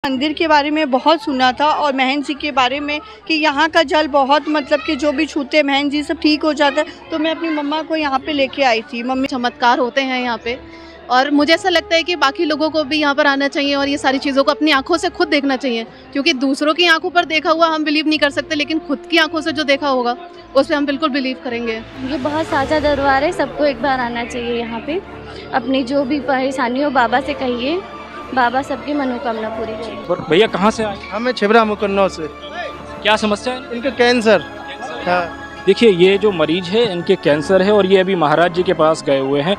मंदिर के बारे में बहुत सुना था और महंत जी के बारे में कि यहाँ का जल बहुत मतलब कि जो भी छूते महंत जी सब ठीक हो जाता है। तो मैं अपनी मम्मा को यहाँ पे लेके आई थी। मम्मी चमत्कार होते हैं यहाँ पे और मुझे ऐसा लगता है कि बाकी लोगों को भी यहाँ पर आना चाहिए और ये सारी चीज़ों को अपनी आंखों से खुद देखना चाहिए, क्योंकि दूसरों की आंखों पर देखा हुआ हम बिलीव नहीं कर सकते, लेकिन खुद की आंखों से जो देखा होगा उस पर हम बिल्कुल बिलीव करेंगे। ये बहुत साझा दरबार है, सबको एक बार आना चाहिए यहाँ पे। अपनी जो भी परेशानी हो बाबा से कहिए, बाबा सबकी मनोकामना पूरी करें। भैया कहाँ से आए? हमें छिबरा मुकन्नौ से। क्या समस्या है? इनका कैंसर। हाँ। देखिए ये जो मरीज है इनके कैंसर है और ये अभी महाराज जी के पास गए हुए हैं।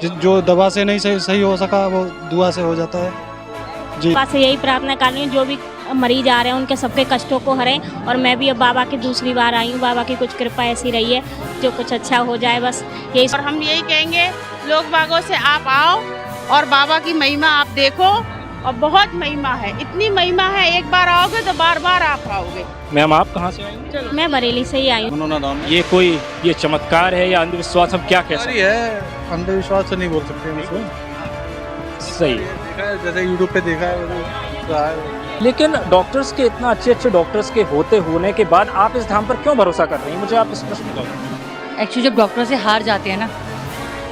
जो दवा से नहीं सही हो सका वो दुआ से हो जाता है जी। बाबा से यही प्रार्थना कर रही हूँ जो भी मरीज आ रहे हैं उनके सबके कष्टों को हरें। और मैं भी अब बाबा की दूसरी बार आई हूँ, बाबा की कुछ कृपा ऐसी रही है जो कुछ अच्छा हो जाए, बस यही। और हम यही कहेंगे लोग बागों से आप आओ और बाबा की महिमा आप देखो, और बहुत महिमा है, इतनी महिमा है, एक बार आओगे तो बार बार आप आओगे। मैम आप कहाँ से आई? मैं बरेली से ही आई हूँ। ये चमत्कार है या अंधविश्वास, हम क्या कह सकते है? अंधविश्वास तो नहीं बोल सकते हम इसको। सही देखा है, जैसे यूट्यूब पे देखा है। लेकिन डॉक्टर्स के इतना अच्छे डॉक्टर्स के होने के बाद आप इस धाम पर क्यों भरोसा कर रही हैं? मुझे आप इस प्रश्न बताओ। एक्चुअली जब डॉक्टर से हार जाते हैं ना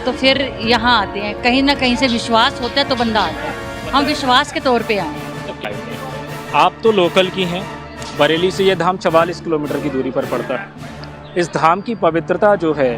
तो फिर यहाँ आते हैं, कहीं ना कहीं से विश्वास होता है तो बंदा आता है। हम विश्वास के तौर पे आए। आप तो लोकल की हैं, बरेली से ये धाम 44 किलोमीटर की दूरी पर पड़ता है। इस धाम की पवित्रता जो है,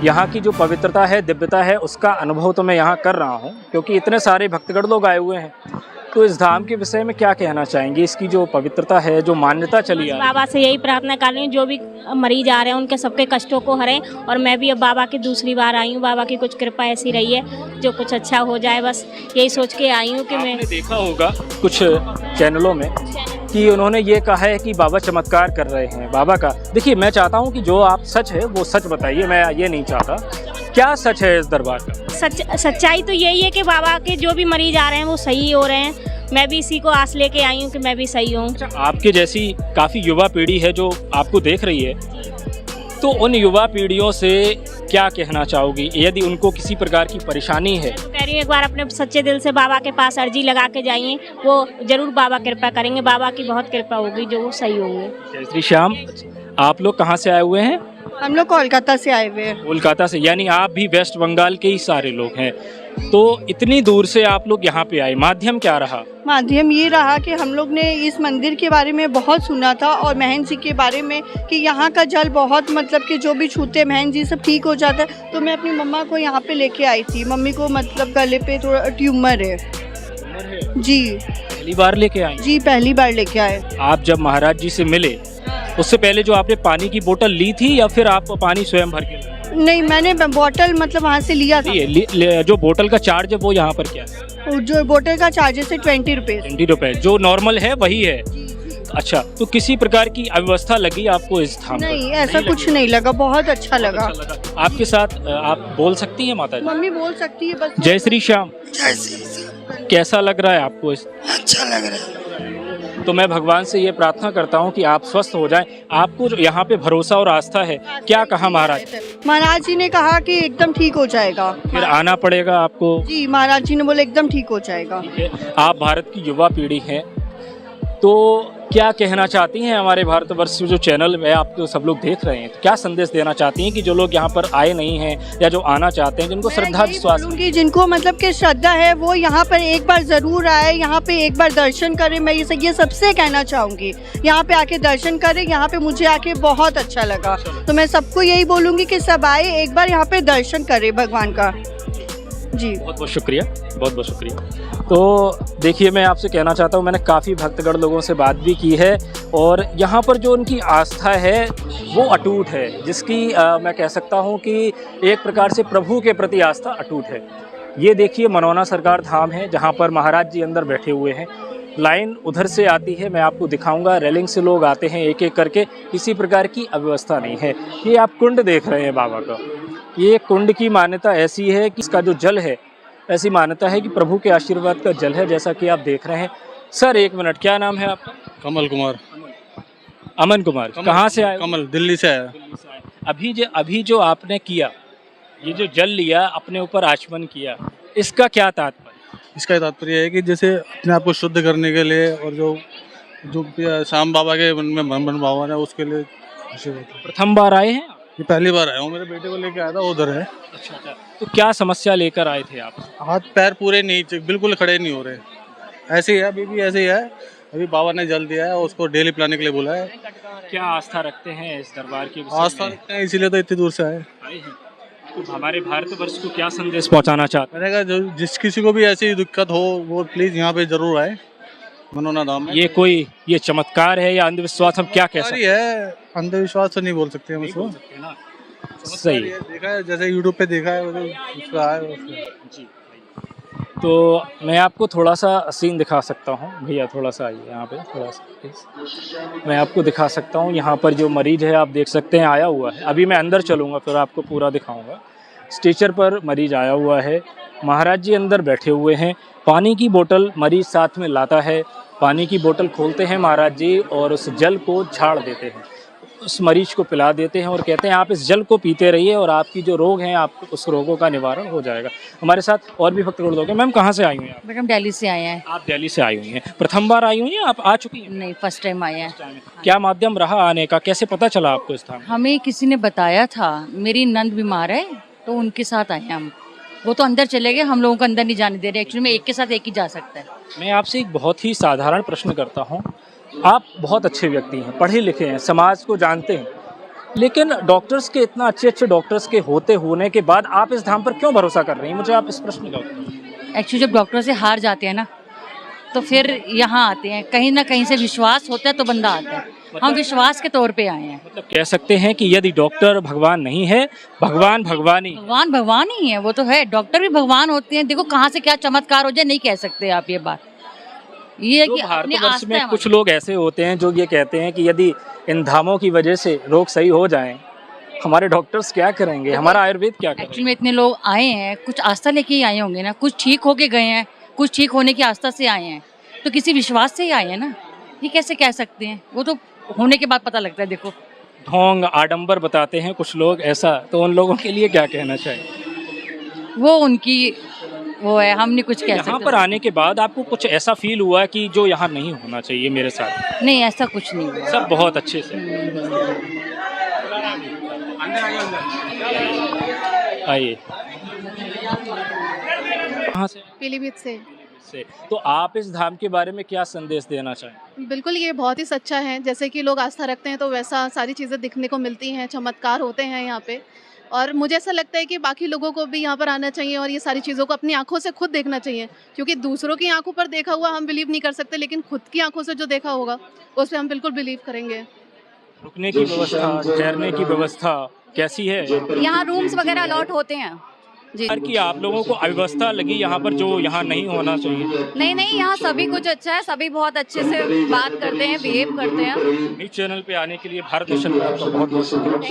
यहाँ की जो पवित्रता है, दिव्यता है, उसका अनुभव तो मैं यहाँ कर रहा हूँ क्योंकि इतने सारे भक्तगण लोग आए हुए हैं। तो इस धाम के विषय में क्या कहना चाहेंगे? इसकी जो पवित्रता है, जो मान्यता चली आ रही है। बाबा से यही प्रार्थना कर रही हूँ जो भी मरीज आ रहे हैं उनके सबके कष्टों को हरें। और मैं भी अब बाबा की दूसरी बार आई हूँ, बाबा की कुछ कृपा ऐसी रही है जो कुछ अच्छा हो जाए, बस यही सोच के आई हूँ कि मैं। देखा होगा कुछ चैनलों में कि उन्होंने ये कहा है कि बाबा चमत्कार कर रहे हैं बाबा का। देखिए मैं चाहता हूँ कि जो आप सच है वो सच बताइए, मैं ये नहीं चाहता। क्या सच है इस दरबार का? सच्चाई तो यही है कि बाबा के जो भी मरीज आ रहे हैं वो सही हो रहे हैं। मैं भी इसी को आस लेके आई हूँ कि मैं भी सही हूँ। आपके जैसी काफ़ी युवा पीढ़ी है जो आपको देख रही है, तो उन युवा पीढ़ियों से क्या कहना चाहोगी यदि उनको किसी प्रकार की परेशानी है? तो कह रही हूँ एक बार अपने सच्चे दिल से बाबा के पास अर्जी लगा के जाइए, वो जरूर बाबा कृपा करेंगे। बाबा की बहुत कृपा होगी जो वो सही होंगे। जय श्री श्याम। आप लोग कहाँ से आए हुए हैं? हम लोग कोलकाता से आए हुए हैं। कोलकाता से, यानी आप भी वेस्ट बंगाल के ही सारे लोग हैं। तो इतनी दूर से आप लोग यहाँ पे आए, माध्यम क्या रहा? माध्यम ये रहा कि हम लोग ने इस मंदिर के बारे में बहुत सुना था और महंत जी के बारे में कि यहाँ का जल बहुत मतलब कि जो भी छूते महंत जी सब ठीक हो जाता है। तो मैं अपनी मम्मा को यहाँ पे लेके आई थी। मम्मी को मतलब गले पे थोड़ा ट्यूमर है जी। पहली बार लेके आए? जी पहली बार लेके आए। आप जब महाराज जी से मिले उससे पहले जो आपने पानी की बोतल ली थी या फिर आप पानी स्वयं भर के? नहीं, मैंने बोतल मतलब वहाँ से लिया था। जो बोतल का चार्ज है वो यहाँ पर क्या है? जो बोतल का चार्जेस है 20 रुपीज़। 20 रुपए जो नॉर्मल है वही है। अच्छा, तो किसी प्रकार की अव्यवस्था लगी आपको इस धाम पर? नहीं, ऐसा कुछ नहीं लगा, बहुत अच्छा लगा। आपके साथ आप बोल सकती हैं माता जी? मम्मी बोल सकती है बस। जय श्री श्याम। जय श्री श्याम। कैसा लग रहा है आपको? अच्छा लग रहा है। तो मैं भगवान से ये प्रार्थना करता हूँ कि आप स्वस्थ हो जाएं। आपको जो यहाँ पे भरोसा और आस्था है, क्या कहा महाराज? महाराज जी ने कहा कि एकदम ठीक हो जाएगा। फिर आना पड़ेगा आपको? जी, महाराज जी ने बोले एकदम ठीक हो जाएगा। आप भारत की युवा पीढ़ी हैं, तो क्या कहना चाहती हैं हमारे भारतवर्ष जो चैनल में आपको सब लोग देख रहे हैं, तो क्या संदेश देना चाहती हैं कि जो लोग यहाँ पर आए नहीं हैं या जो आना चाहते हैं, जिनको श्रद्धा विश्वास, जिनको मतलब कि श्रद्धा है वो यहाँ पर एक बार जरूर आए, यहाँ पे एक बार दर्शन करें। मैं ये सबसे कहना चाहूँगी, यहाँ पे आके दर्शन करें। यहाँ पे मुझे आके बहुत अच्छा लगा, तो मैं सबको यही बोलूँगी कि सब आए, एक बार यहाँ पे दर्शन करें भगवान का जी। बहुत बहुत शुक्रिया, बहुत बहुत शुक्रिया। तो देखिए मैं आपसे कहना चाहता हूँ, मैंने काफ़ी भक्तगण लोगों से बात भी की है और यहाँ पर जो उनकी आस्था है वो अटूट है, जिसकी मैं कह सकता हूँ कि एक प्रकार से प्रभु के प्रति आस्था अटूट है। ये देखिए मनौना सरकार धाम है जहाँ पर महाराज जी अंदर बैठे हुए हैं। लाइन उधर से आती है, मैं आपको दिखाऊंगा। रेलिंग से लोग आते हैं एक एक करके, किसी प्रकार की अव्यवस्था नहीं है। ये आप कुंड देख रहे हैं बाबा का, ये कुंड की मान्यता ऐसी है कि इसका जो जल है, ऐसी मान्यता है कि प्रभु के आशीर्वाद का जल है, जैसा कि आप देख रहे हैं। सर एक मिनट, क्या नाम है आपका? कमल कुमार। अमन कुमार। कहाँ से आए? कमल, दिल्ली से आया। अभी जो आपने किया, ये जो जल लिया, अपने ऊपर आचमन किया, इसका क्या तात्पर्य? इसका तात्पर्य है कि जैसे अपने आप को शुद्ध करने के लिए और जो जो श्याम बाबा के मन में मन भावन है उसके लिए अभिषेक होता है। प्रथम बार आए हैं आप? ये पहली बार आया हूँ, मेरे बेटे को लेके आया था, उधर है। अच्छा अच्छा। तो क्या समस्या लेकर आए थे आप? हाथ पैर पूरे नहीं, बिल्कुल खड़े नहीं हो रहे, ऐसे ही है, अभी भी ऐसे ही है। अभी बाबा ने जल दिया है, उसको डेली पिलाने के लिए बोला है। क्या आस्था रखते हैं इस दरबार की? आस्था रखते हैं, इसीलिए तो इतनी दूर से आए। आए हैं। तो हमारे भारतवर्ष को क्या संदेश पहुंचाना चाहते मैंने कहा जो जिस किसी को भी ऐसी दिक्कत हो वो प्लीज यहाँ पे जरूर आए, मनोना धाम में। हैं? ये चमत्कार है या अंधविश्वास, हम क्या कह सकते है, अंधविश्वास तो नहीं बोल सकते हम इसको। हैं? सही है, देखा है जैसे यूट्यूब पे देखा है, उस पे आया जी। तो मैं आपको थोड़ा सा सीन दिखा सकता हूँ, भैया थोड़ा सा आइए यहाँ पे, थोड़ा सा प्लीज। मैं आपको दिखा सकता हूँ यहाँ पर जो मरीज है, आप देख सकते हैं आया हुआ है। अभी मैं अंदर चलूँगा फिर आपको पूरा दिखाऊँगा। स्ट्रेचर पर मरीज आया हुआ है, महाराज जी अंदर बैठे हुए हैं। पानी की बोतल मरीज साथ में लाता है, पानी की बोतल खोलते हैं महाराज जी और उस जल को झाड़ देते हैं, उस मरीज को पिला देते हैं और कहते हैं आप इस जल को पीते रहिए और आपकी जो रोग हैं आप उस रोगों का निवारण हो जाएगा। हमारे साथ और भी भक्तगण लोग हैं। मैम कहाँ से आई हुई हैं आप? मैडम दिल्ली से आए हैं। आप दिल्ली से आई हुई हैं, प्रथम बार आई हुई हैं? आप आ चुकी हैं? नहीं, फर्स्ट टाइम आए हैं। क्या माध्यम रहा आने का, कैसे पता चला आपको इस धाम? हमें किसी ने बताया था, मेरी नंद बीमार है तो उनके साथ आए हैं हम। वो तो अंदर चले गए, हम लोगों को अंदर नहीं जाने दे रहे। एक्चुअली में एक के साथ एक ही जा सकता है। मैं आपसे एक बहुत ही साधारण प्रश्न करता हूँ। आप बहुत अच्छे व्यक्ति हैं, पढ़े लिखे हैं, समाज को जानते हैं, लेकिन डॉक्टर्स के इतना अच्छे डॉक्टर्स के होने के बाद आप इस धाम पर क्यों भरोसा कर रही हैं? मुझे आप इस प्रश्न का उत्तर। एक्चुअली जब डॉक्टर से हार जाते हैं ना तो फिर यहाँ आते हैं, कहीं ना कहीं से विश्वास होता है तो बंदा आता है। हम विश्वास के तौर पे आए हैं। मतलब कह सकते हैं कि यदि डॉक्टर भगवान नहीं है, भगवान भगवान ही। भगवान ही है, वो तो है। डॉक्टर भी भगवान होते हैं। देखो कहाँ से क्या चमत्कार हो जाए नहीं कह सकते आप ये बात। ये कि भारतवर्ष में कुछ लोग ऐसे होते हैं जो ये कहते हैं कि यदि इन धामों की वजह से रोग सही हो जाएं, हमारे डॉक्टर्स क्या करेंगे, हमारा आयुर्वेद क्या करेगा? एक्चुअली में इतने लोग आए हैं, कुछ आस्था लेके ही आए होंगे ना। कुछ ठीक होके गए हैं, कुछ ठीक होने की आस्था से आए हैं, तो किसी विश्वास से ही आए हैं ना। ये कैसे कह सकते हैं? वो तो होने के बाद पता लगता है। देखो ढोंग आडंबर बताते हैं कुछ लोग ऐसा, तो उन लोगों के लिए क्या कहना चाहिए? वो उनकी वो है, हम नहीं कुछ कह सकते। यहाँ पर आने के बाद आपको कुछ ऐसा फील हुआ कि जो यहाँ नहीं होना चाहिए मेरे साथ? नहीं, ऐसा कुछ नहीं हुआ। सब बहुत अच्छे से। आइए। कहाँ से? पीलीभीत से। तो आप इस धाम के बारे में क्या संदेश देना चाहें? बिल्कुल, ये बहुत ही सच्चा है। जैसे कि लोग आस्था रखते हैं तो वैसा सारी चीज़ें दिखने को मिलती हैं, चमत्कार होते हैं यहाँ पे। और मुझे ऐसा लगता है कि बाकी लोगों को भी यहाँ पर आना चाहिए और ये सारी चीज़ों को अपनी आंखों से खुद देखना चाहिए, क्योंकि दूसरों की आंखों पर देखा हुआ हम बिलीव नहीं कर सकते, लेकिन खुद की आंखों से जो देखा होगा उस पर हम बिल्कुल बिलीव करेंगे। रुकने की व्यवस्था, ठहरने की व्यवस्था कैसी है? यहाँ रूम्स वगैरह अलॉट होते हैं जी। कि आप लोगों को अव्यवस्था लगी यहाँ पर जो यहाँ नहीं होना चाहिए? नहीं, यहाँ सभी कुछ अच्छा है, सभी बहुत अच्छे से बात करते हैं, बिहेव करते हैं। न्यूज़ चैनल पे आने के लिए भारत नेशन में आपका बहुत बहुत शुक्रिया।